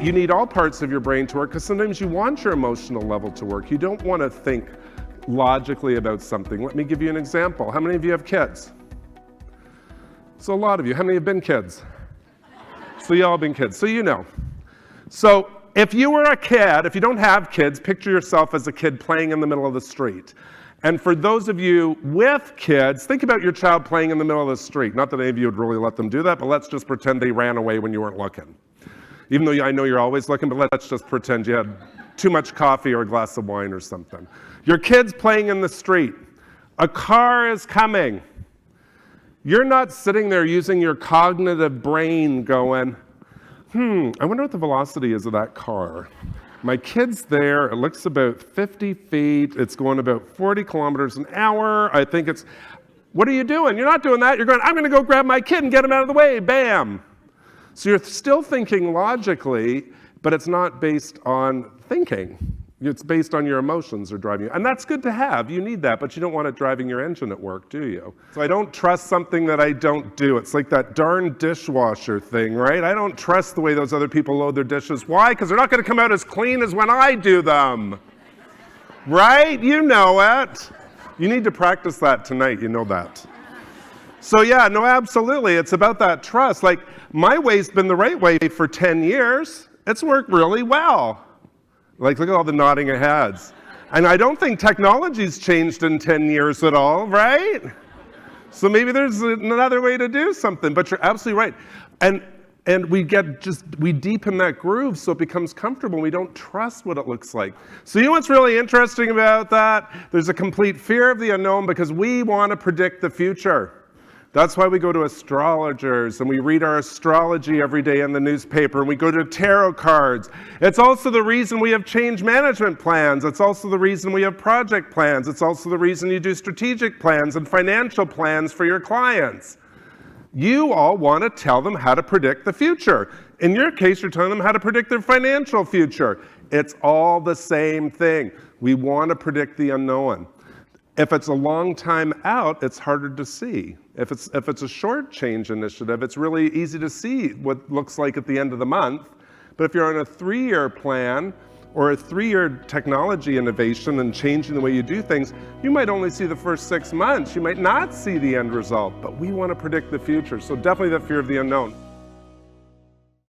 you need all parts of your brain to work, because sometimes you want your emotional level to work. You don't want to think logically about something. Let me give you an example. How many of you have kids? So a lot of you. How many have been kids? So you all have been kids. So you know. So if you were a kid, if you don't have kids, picture yourself as a kid playing in the middle of the street. And for those of you with kids, think about your child playing in the middle of the street. Not that any of you would really let them do that, but let's just pretend they ran away when you weren't looking. Even though I know you're always looking, but let's just pretend you had too much coffee or a glass of wine or something. Your kid's playing in the street. A car is coming. You're not sitting there using your cognitive brain going, I wonder what the velocity is of that car. My kid's there, it looks about 50 feet, it's going about 40 kilometers an hour, I think it's, what are you doing? You're not doing that, you're going, I'm gonna go grab my kid and get him out of the way, bam. So you're still thinking logically, but it's not based on thinking. It's based on your emotions are driving you. And that's good to have, you need that, but you don't want it driving your engine at work, do you? So I don't trust something that I don't do. It's like that darn dishwasher thing, right? I don't trust the way those other people load their dishes. Why? Because they're not gonna come out as clean as when I do them. Right? You know it. You need to practice that tonight, you know that. So yeah, no, absolutely, it's about that trust. Like, my way's been the right way for 10 years. It's worked really well. Like, look at all the nodding of heads. And I don't think technology's changed in 10 years at all, right? So maybe there's another way to do something, but you're absolutely right. And we deepen that groove so it becomes comfortable and we don't trust what it looks like. So you know what's really interesting about that? There's a complete fear of the unknown because we want to predict the future. That's why we go to astrologers and we read our astrology every day in the newspaper and we go to tarot cards. It's also the reason we have change management plans. It's also the reason we have project plans. It's also the reason you do strategic plans and financial plans for your clients. You all want to tell them how to predict the future. In your case, you're telling them how to predict their financial future. It's all the same thing. We want to predict the unknown. If it's a long time out, it's harder to see. If it's a short change initiative, it's really easy to see what it looks like at the end of the month. But if you're on a 3-year plan or a 3-year technology innovation and changing the way you do things, you might only see the first 6 months. You might not see the end result, but we want to predict the future. So definitely that fear of the unknown.